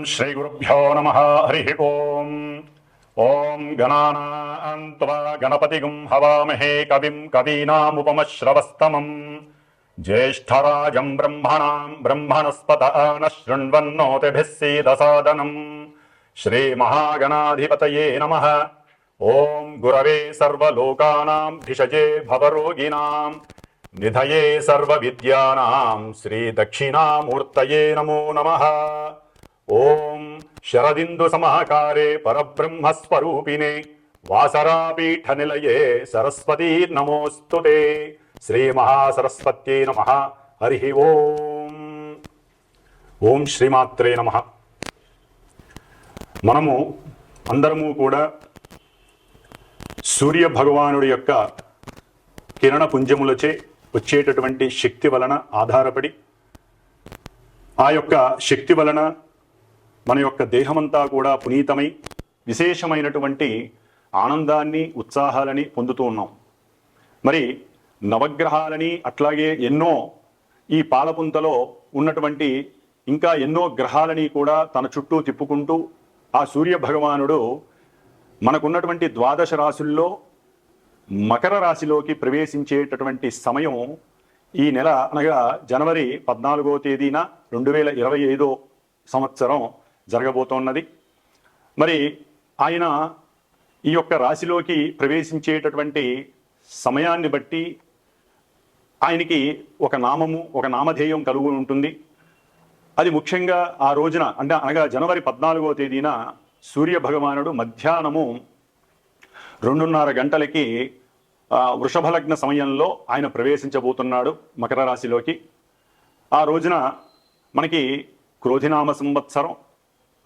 श्रीगुरुभ्यो नमः। हरि ओम। ओम गणानां त्वा गणपतिगुं हवामहे कविं कवीनामुपमश्रवस्तमम् ज्येष्ठराजं ब्रह्मणां ब्रह्मणस्पत न शृण्वन्नोतिभिः सीदसादनम्। श्रीमहागणाधिपतये नमः। ओम गुरवे सर्वलोकानां धिषजे भवरोगिणां निधये सर्वविद्यानां श्रीदक्षिणामूर्तये नमो नमः। ओम शरदिंदु समाकारे परब्रह्मस्वरूपिणे वासरापीठ निलये सरस्वती नमोस्तुते। श्री महासरस्वत्यै नमः। हरि ओम। ओम श्रीमात्रे नमः। మనము అందరము కూడా సూర్య భగవానుడి యొక్క కిరణ పుంజములచే వచ్చేటటువంటి శక్తి వలన ఆధారపడి ఆ యొక్క శక్తి వలన మన యొక్క దేహమంతా కూడా పునీతమై విశేషమైనటువంటి ఆనందాన్ని ఉత్సాహాలని పొందుతూ ఉన్నాం. మరి నవగ్రహాలని అట్లాగే ఎన్నో ఈ పాలపుంతలో ఉన్నటువంటి ఇంకా ఎన్నో గ్రహాలని కూడా తన చుట్టూ తిప్పుకుంటూ ఆ సూర్య భగవానుడు మనకున్నటువంటి ద్వాదశ రాశుల్లో మకర రాశిలోకి ప్రవేశించేటటువంటి సమయం ఈ నెల అనగా జనవరి 14వ తేదీన 2025 సంవత్సరం జరగబోతోన్నది. మరి ఆయన ఈ యొక్క రాశిలోకి ప్రవేశించేటటువంటి సమయాన్ని బట్టి ఆయనకి ఒక నామము ఒక నామధేయం కలుగు ఉంటుంది. అది ముఖ్యంగా ఆ రోజున అనగా జనవరి 14వ తేదీన సూర్య భగవానుడు మధ్యాహ్నము 2:30 గంటలకి వృషభ లగ్న సమయంలో ఆయన ప్రవేశించబోతున్నాడు మకర రాశిలోకి. ఆ రోజున మనకి క్రోధినామ సంవత్సరం,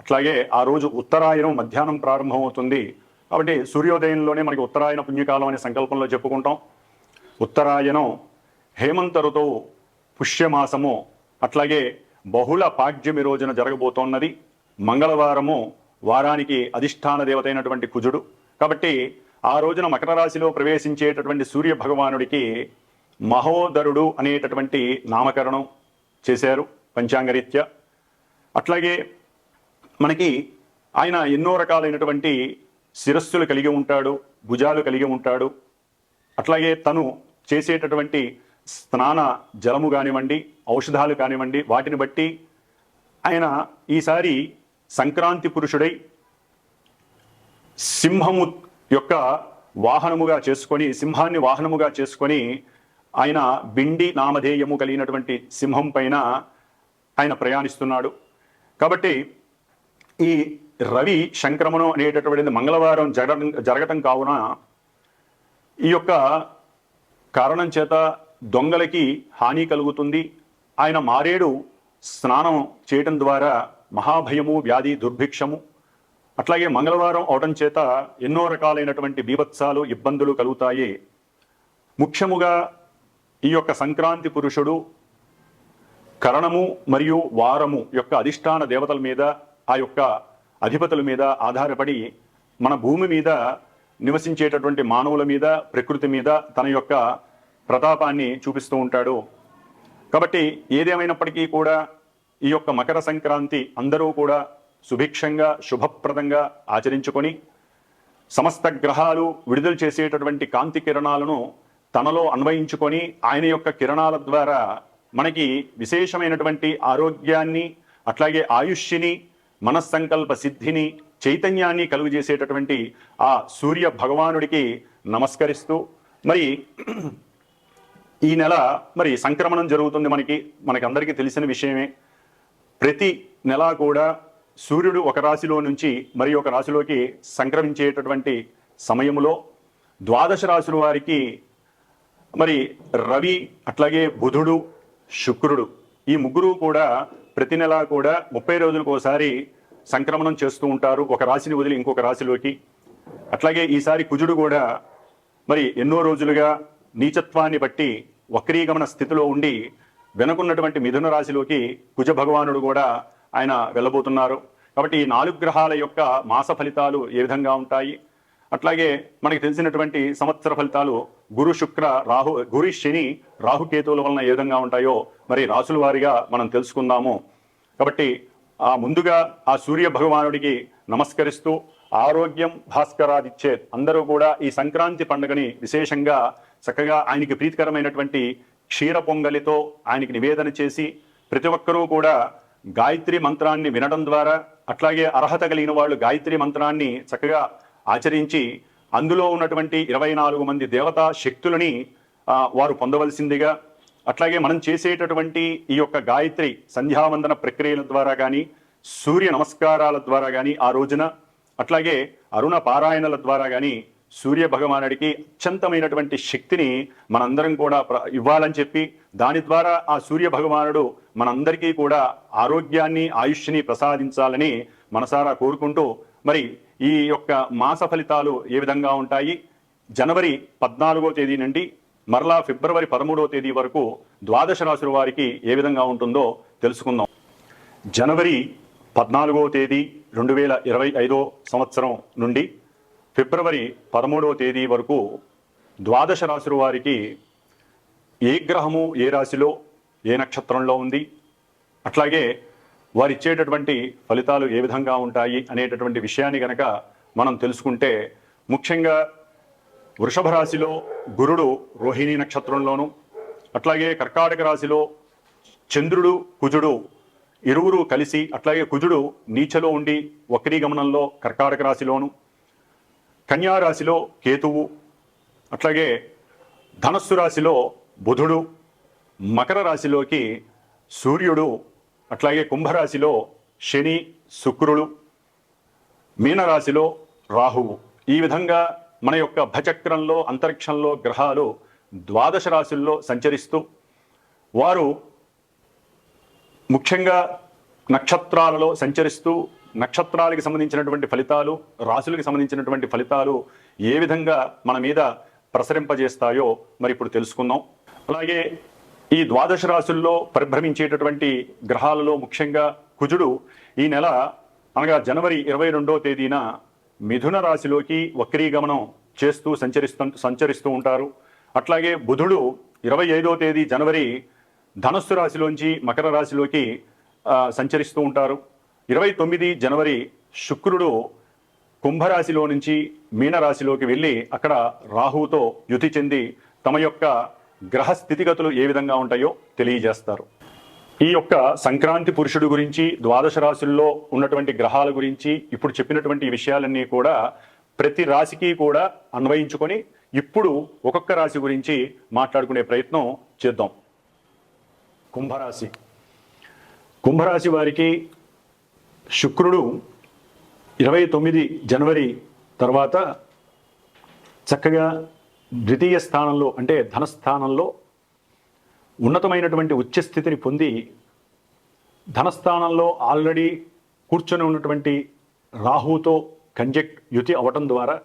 అట్లాగే ఆ రోజు ఉత్తరాయణం మధ్యాహ్నం ప్రారంభమవుతుంది. కాబట్టి సూర్యోదయంలోనే మనకి ఉత్తరాయణ పుణ్యకాలం అనే సంకల్పంలో చెప్పుకుంటాం. ఉత్తరాయణం హేమంత ఋతువు పుష్యమాసము, అట్లాగే బహుళ పాడ్యమి రోజున జరగబోతోన్నది. మంగళవారము వారానికి అధిష్టాన దేవత అయినటువంటి కుజుడు. కాబట్టి ఆ రోజున మకర రాశిలో ప్రవేశించేటటువంటి సూర్య భగవానుడికి మహోదరుడు అనేటటువంటి నామకరణం చేశారు పంచాంగరీత్యా. అట్లాగే మనకి ఆయన ఎన్నో రకాలైనటువంటి శిరస్సులు కలిగి ఉంటాడు, భుజాలు కలిగి ఉంటాడు. అట్లాగే తను చేసేటటువంటి స్నాన జలము కానివ్వండి, ఔషధాలు కానివ్వండి, వాటిని బట్టి ఆయన ఈసారి సంక్రాంతి పురుషుడై సింహము యొక్క వాహనముగా చేసుకొని, సింహాన్ని వాహనముగా చేసుకొని ఆయన బిండి నామధేయము కలిగినటువంటి సింహం పైన ఆయన ప్రయాణిస్తున్నాడు. కాబట్టి ఈ రవి సంక్రమణం అనేటటువంటిది మంగళవారం జరగటం కావున ఈ యొక్క కారణం చేత దొంగలకి హాని కలుగుతుంది. ఆయన మారేడు స్నానం చేయటం ద్వారా మహాభయము, వ్యాధి, దుర్భిక్షము, అట్లాగే మంగళవారం అవటం చేత ఎన్నో రకాలైనటువంటి బీభత్సాలు, ఇబ్బందులు కలుగుతాయి. ముఖ్యముగా ఈ యొక్క సంక్రాంతి పురుషుడు కరణము మరియు వారము యొక్క అధిష్టాన దేవతల మీద, ఆ యొక్క అధిపతుల మీద ఆధారపడి మన భూమి మీద నివసించేటటువంటి మానవుల మీద, ప్రకృతి మీద తన యొక్క ప్రతాపాన్ని చూపిస్తూ ఉంటాడు. కాబట్టి ఏదేమైనప్పటికీ కూడా ఈ యొక్క మకర సంక్రాంతి అందరూ కూడా సుభిక్షంగా శుభప్రదంగా ఆచరించుకొని సమస్త గ్రహాలు విడుదల చేసేటటువంటి కాంతి కిరణాలను తనలో అన్వయించుకొని ఆయన యొక్క కిరణాల ద్వారా మనకి విశేషమైనటువంటి ఆరోగ్యాన్ని, అట్లాగే ఆయుష్ని, మనస్సంకల్ప సిద్ధిని, చైతన్యాన్ని కలుగజేసేటటువంటి ఆ సూర్య భగవానుడికి నమస్కరిస్తూ మరి ఈ నెల మరి సంక్రమణం జరుగుతుంది. మనకందరికీ తెలిసిన విషయమే. ప్రతి నెల కూడా సూర్యుడు ఒక రాశిలో నుంచి మరి ఒక రాశిలోకి సంక్రమించేటటువంటి సమయంలో ద్వాదశ రాశుల వారికి మరి రవి, అట్లాగే బుధుడు, శుక్రుడు ఈ ముగ్గురు కూడా ప్రతి నెల కూడా 30 రోజులకు ఒకసారి సంక్రమణం చేస్తూ ఉంటారు ఒక రాశిని వదిలి ఇంకొక రాశిలోకి. అట్లాగే ఈసారి కుజుడు కూడా మరి ఎన్నో రోజులుగా నీచత్వాన్ని బట్టి వక్రీగమన స్థితిలో ఉండి వెనుకున్నటువంటి మిథున రాశిలోకి కుజ భగవానుడు కూడా ఆయన వెళ్ళబోతున్నారు. కాబట్టి ఈ 4 గ్రహాల యొక్క మాస ఫలితాలు ఏ విధంగా ఉంటాయి, అట్లాగే మనకి తెలిసినటువంటి సంవత్సర ఫలితాలు గురు శుక్ర రాహు, గురు శని రాహుకేతువుల వలన ఏ విధంగా ఉంటాయో మరి రాసుల వారిగా మనం తెలుసుకుందాము. కాబట్టి ముందుగా ఆ సూర్య భగవానుడికి నమస్కరిస్తూ ఆరోగ్యం భాస్కరాదిచ్చేత్, అందరూ కూడా ఈ సంక్రాంతి పండుగని విశేషంగా చక్కగా ఆయనకి ప్రీతికరమైనటువంటి క్షీర పొంగలితో ఆయనకి నివేదన చేసి ప్రతి ఒక్కరూ కూడా గాయత్రి మంత్రాన్ని వినడం ద్వారా, అట్లాగే అర్హత కలిగిన వాళ్ళు గాయత్రి మంత్రాన్ని చక్కగా ఆచరించి అందులో ఉన్నటువంటి 24 మంది దేవతా శక్తులని వారు పొందవలసిందిగా, అట్లాగే మనం చేసేటటువంటి ఈ యొక్క గాయత్రి సంధ్యావందన ప్రక్రియల ద్వారా కానీ, సూర్య నమస్కారాల ద్వారా కానీ ఆ రోజున, అట్లాగే అరుణ పారాయణల ద్వారా కానీ సూర్య భగవానుడికి అత్యంతమైనటువంటి శక్తిని మనందరం కూడా ఇవ్వాలని చెప్పి, దాని ద్వారా ఆ సూర్య భగవానుడు మనందరికీ కూడా ఆరోగ్యాన్ని ఆయుష్ని ప్రసాదించాలని మనసారా కోరుకుంటూ, మరి ఈ యొక్క మాస ఫలితాలు ఏ విధంగా ఉంటాయి, జనవరి 14వ తేదీ నుండి మరలా ఫిబ్రవరి 13వ తేదీ వరకు ద్వాదశ రాశుల వారికి ఏ విధంగా ఉంటుందో తెలుసుకుందాం. జనవరి 14వ తేదీ 2025 సంవత్సరం నుండి ఫిబ్రవరి 13వ తేదీ వరకు ద్వాదశ రాశుల వారికి ఏ గ్రహము ఏ రాశిలో ఏ నక్షత్రంలో ఉంది, అట్లాగే వారు ఇచ్చేటటువంటి ఫలితాలు ఏ విధంగా ఉంటాయి అనేటటువంటి విషయాన్ని కనుక మనం తెలుసుకుంటే, ముఖ్యంగా వృషభ రాశిలో గురుడు రోహిణి నక్షత్రంలోను, అట్లాగే కర్కాటక రాశిలో చంద్రుడు కుజుడు ఇరువురు కలిసి, అట్లాగే కుజుడు నీచలో ఉండి వక్రీ గమనంలో కర్కాటక రాశిలోను, కన్యా రాశిలో కేతువు, అట్లాగే ధనస్సు రాశిలో బుధుడు, మకర రాశిలోకి సూర్యుడు, అట్లాగే కుంభరాశిలో శని శుక్రుడు, మీనరాశిలో రాహువు. ఈ విధంగా మన యొక్క భచక్రంలో అంతరిక్షంలో గ్రహాలు ద్వాదశ రాశుల్లో సంచరిస్తూ, వారు ముఖ్యంగా నక్షత్రాలలో సంచరిస్తూ నక్షత్రాలకు సంబంధించినటువంటి ఫలితాలు, రాశులకు సంబంధించినటువంటి ఫలితాలు ఏ విధంగా మన మీద ప్రసరింపజేస్తాయో మరి ఇప్పుడు తెలుసుకుందాం. అలాగే ఈ ద్వాదశ రాశుల్లో పరిభ్రమించేటటువంటి గ్రహాలలో ముఖ్యంగా కుజుడు ఈ నెల అనగా జనవరి 22వ తేదీన మిథున రాశిలోకి వక్రీగమనం చేస్తూ సంచరిస్తూ ఉంటారు. అట్లాగే బుధుడు 25వ తేదీ జనవరి ధనస్సు రాశిలోంచి మకర రాశిలోకి సంచరిస్తూ ఉంటారు. 29 జనవరి శుక్రుడు కుంభరాశిలో నుంచి మీనరాశిలోకి వెళ్ళి అక్కడ రాహువుతో యుతి చెంది తమ యొక్క గ్రహ స్థితిగతులు ఏ విధంగా ఉంటాయో తెలియజేస్తారు. ఈ యొక్క సంక్రాంతి పురుషుడు గురించి, ద్వాదశ రాశుల్లో ఉన్నటువంటి గ్రహాల గురించి ఇప్పుడు చెప్పినటువంటి విషయాలన్నీ కూడా ప్రతి రాశికి కూడా అన్వయించుకొని ఇప్పుడు ఒక్కొక్క రాశి గురించి మాట్లాడుకునే ప్రయత్నం చేద్దాం. కుంభరాశి. కుంభరాశి వారికి శుక్రుడు 29 జనవరి తర్వాత చక్కగా ద్వితీయ స్థానంలో అంటే ధనస్థానంలో ఉన్నతమైనటువంటి ఉచ్చస్థితిని పొంది, ధనస్థానంలో ఆల్రెడీ కూర్చొని ఉన్నటువంటి రాహువుతో కంజెక్ట్ యుతి అవటం ద్వారా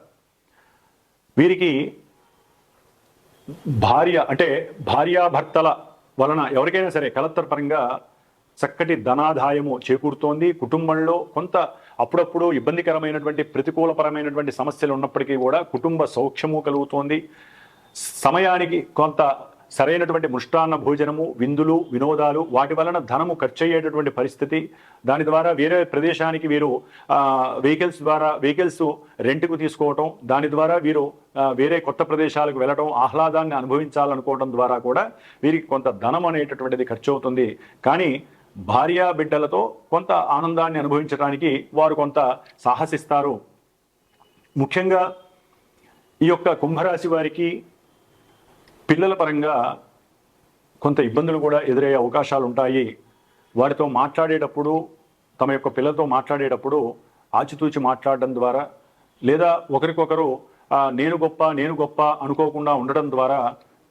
వీరికి భార్యాభర్తల వలన ఎవరికైనా సరే కలెక్టర్ పరంగా చక్కటి ధనాదాయము చేకూరుతోంది. కుటుంబంలో కొంత అప్పుడప్పుడు ఇబ్బందికరమైనటువంటి ప్రతికూలపరమైనటువంటి సమస్యలు ఉన్నప్పటికీ కూడా కుటుంబ సౌఖ్యము కలుగుతోంది. సమయానికి కొంత సరైనటువంటి మృష్టాన్న భోజనము, విందులు, వినోదాలు, వాటి వలన ధనము ఖర్చు అయ్యేటటువంటి పరిస్థితి, దాని ద్వారా వేరే ప్రదేశానికి వీరు వెహికల్స్ రెంట్కు తీసుకోవటం, దాని ద్వారా వీరు వేరే కొత్త ప్రదేశాలకు వెళ్ళటం, ఆహ్లాదాన్ని అనుభవించాలనుకోవడం ద్వారా కూడా వీరికి కొంత ధనం అనేటటువంటిది ఖర్చు అవుతుంది. కానీ భార్యా బిడ్డలతో కొంత ఆనందాన్ని అనుభవించడానికి వారు కొంత సాహసిస్తారు. ముఖ్యంగా ఈ యొక్క కుంభరాశి వారికి పిల్లల పరంగా కొంత ఇబ్బందులు కూడా ఎదురయ్యే అవకాశాలు ఉంటాయి. వారితో మాట్లాడేటప్పుడు, తమ యొక్క పిల్లలతో మాట్లాడేటప్పుడు ఆచితూచి మాట్లాడడం ద్వారా, లేదా ఒకరికొకరు నేను గొప్ప అనుకోకుండా ఉండడం ద్వారా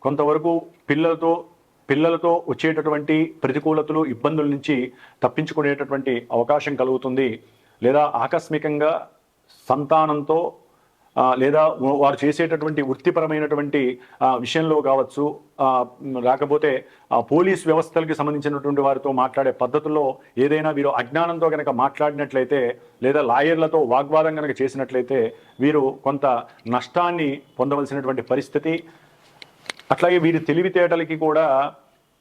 కొంతవరకు పిల్లలతో వచ్చేటటువంటి ప్రతికూలతలు, ఇబ్బందుల నుంచి తప్పించుకునేటటువంటి అవకాశం కలుగుతుంది. లేదా ఆకస్మికంగా సంతానంతో లేదా వారు చేసేటటువంటి వృత్తిపరమైనటువంటి విషయంలో కావచ్చు, లేకపోతే పోలీస్ వ్యవస్థలకి సంబంధించినటువంటి వారితో మాట్లాడే పద్ధతుల్లో ఏదైనా వీరు అజ్ఞానంతో కనుక మాట్లాడినట్లయితే, లేదా లాయర్లతో వాగ్వాదం కనుక చేసినట్లయితే వీరు కొంత నష్టాన్ని పొందవలసినటువంటి పరిస్థితి. అట్లాగే వీరి తెలివితేటలకి కూడా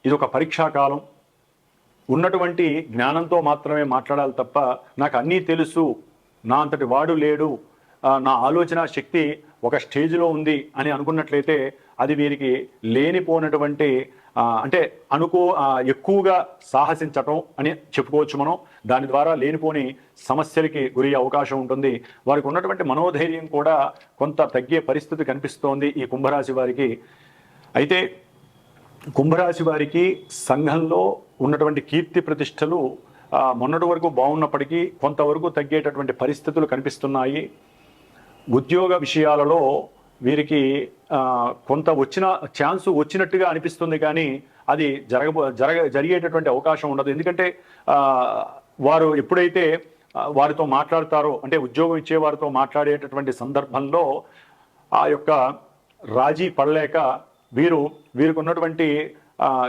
ఇది ఒక పరీక్షాకాలం. ఉన్నటువంటి జ్ఞానంతో మాత్రమే మాట్లాడాలి తప్ప నాకు అన్నీ తెలుసు, నా అంతటి వాడు లేడు, నా ఆలోచన శక్తి ఒక స్టేజ్లో ఉంది అని అనుకున్నట్లయితే అది వీరికి లేనిపోయినటువంటి అంటే ఎక్కువగా సాహసించటం అని చెప్పుకోవచ్చు మనం. దాని ద్వారా లేనిపోని సమస్యలకి గురి అవకాశం ఉంటుంది. వారికి ఉన్నటువంటి మనోధైర్యం కూడా కొంత తగ్గే పరిస్థితి కనిపిస్తోంది ఈ కుంభరాశి వారికి. అయితే కుంభరాశి వారికి సంఘంలో ఉన్నటువంటి కీర్తి ప్రతిష్టలు మొన్నటి వరకు బాగున్నప్పటికీ కొంతవరకు తగ్గేటటువంటి పరిస్థితులు కనిపిస్తున్నాయి. ఉద్యోగ విషయాలలో వీరికి కొంత ఛాన్స్ వచ్చినట్టుగా అనిపిస్తుంది, కానీ అది జరిగేటటువంటి అవకాశం ఉండదు. ఎందుకంటే వారు ఎప్పుడైతే వారితో మాట్లాడతారో, అంటే ఉద్యోగం ఇచ్చే వారితో మాట్లాడేటటువంటి సందర్భంలో ఆ యొక్క రాజీ పడలేక వీరికి ఉన్నటువంటి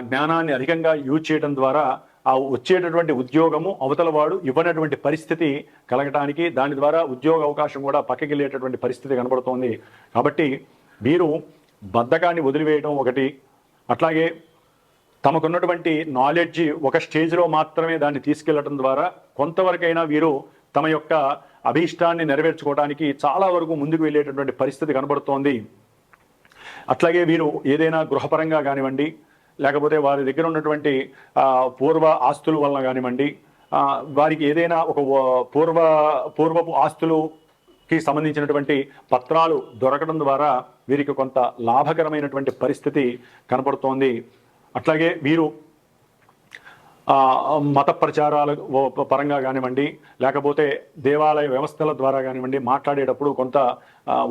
జ్ఞానాన్ని అధికంగా యూజ్ చేయడం ద్వారా ఆ వచ్చేటటువంటి ఉద్యోగము అవతల వాడు ఇవ్వనటువంటి పరిస్థితి కలగటానికి, దాని ద్వారా ఉద్యోగ అవకాశం కూడా పక్కకి వెళ్ళేటటువంటి పరిస్థితి కనబడుతోంది. కాబట్టి వీరు బద్ధకాన్ని వదిలివేయడం ఒకటి, అట్లాగే తమకున్నటువంటి నాలెడ్జ్ ఒక స్టేజ్లో మాత్రమే దాన్ని తీసుకెళ్లడం ద్వారా కొంతవరకైనా వీరు తమ యొక్క అభీష్టాన్ని నెరవేర్చుకోవడానికి చాలా వరకు ముందుకు వెళ్ళేటటువంటి పరిస్థితి కనబడుతోంది. అట్లాగే వీరు ఏదైనా గృహపరంగా కానివ్వండి, లేకపోతే వారి దగ్గర ఉన్నటువంటి పూర్వ ఆస్తుల వలన కానివ్వండి, వారికి ఏదైనా ఒక పూర్వపు ఆస్తులకి సంబంధించినటువంటి పత్రాలు దొరకడం ద్వారా వీరికి కొంత లాభకరమైనటువంటి పరిస్థితి కనపడుతోంది. అట్లాగే వీరు మత ప్రచారాల పరంగా కానివ్వండి, లేకపోతే దేవాలయ వ్యవస్థల ద్వారా కానివ్వండి, మాట్లాడేటప్పుడు కొంత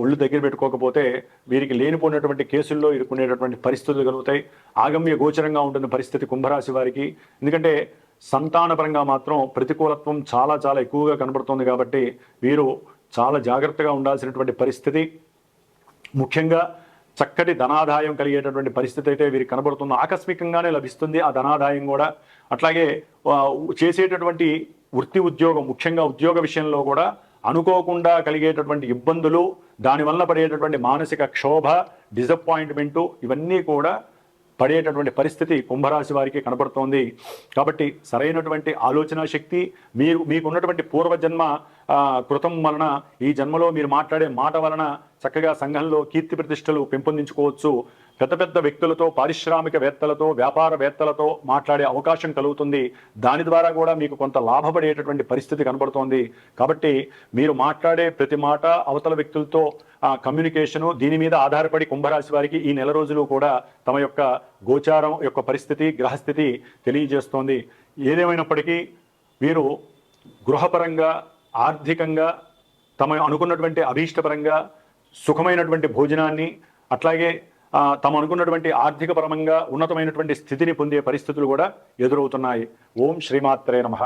ఒళ్ళు దగ్గర పెట్టుకోకపోతే వీరికి లేనిపోయినటువంటి కేసుల్లో ఇరుక్కునేటటువంటి పరిస్థితులు కలుగుతాయి. ఆగమ్య గోచరంగా ఉంటుంది పరిస్థితి కుంభరాశి వారికి. ఎందుకంటే సంతానపరంగా మాత్రం ప్రతికూలత్వం చాలా చాలా ఎక్కువగా కనబడుతుంది. కాబట్టి వీరు చాలా జాగ్రత్తగా ఉండాల్సినటువంటి పరిస్థితి. ముఖ్యంగా చక్కటి ధనాదాయం కలిగేటటువంటి పరిస్థితి అయితే వీరికి కనబడుతుంది. ఆకస్మికంగానే లభిస్తుంది ఆ ధనాదాయం కూడా. అట్లాగే చేసేటటువంటి వృత్తి ఉద్యోగం, ముఖ్యంగా ఉద్యోగ విషయంలో కూడా అనుకోకుండా కలిగేటటువంటి ఇబ్బందులు, దానివల్ల పడేటటువంటి మానసిక క్షోభ, డిసప్పాయింట్మెంటు, ఇవన్నీ కూడా పడేటటువంటి పరిస్థితి కుంభరాశి వారికి కనబడుతోంది. కాబట్టి సరైనటువంటి ఆలోచన శక్తి, మీకున్నటువంటి పూర్వజన్మ కృతం వలన ఈ జన్మలో మీరు మాట్లాడే మాట వలన చక్కగా సంఘంలో కీర్తి ప్రతిష్టలు పెంపొందించుకోవచ్చు. పెద్ద పెద్ద వ్యక్తులతో, పారిశ్రామికవేత్తలతో, వ్యాపారవేత్తలతో మాట్లాడే అవకాశం కలుగుతుంది. దాని ద్వారా కూడా మీకు కొంత లాభపడేటటువంటి పరిస్థితి కనబడుతోంది. కాబట్టి మీరు మాట్లాడే ప్రతి మాట అవతల వ్యక్తులతో కమ్యూనికేషను, దీని మీద ఆధారపడి కుంభరాశి వారికి ఈ నెల రోజులు కూడా తమ యొక్క గోచారం యొక్క పరిస్థితి, గ్రహస్థితి తెలియజేస్తోంది. ఏదేమైనప్పటికీ వీరు గృహపరంగా, ఆర్థికంగా, తమ అనుకున్నటువంటి అభీష్టపరంగా సుఖమైనటువంటి భోజనాన్ని, అట్లాగే తమ అనుకున్నటువంటి ఆర్థిక పరంగా ఉన్నతమైనటువంటి స్థితిని పొందే పరిస్థితులు కూడా ఎదురవుతున్నాయి. ఓం శ్రీమాత్రే నమః.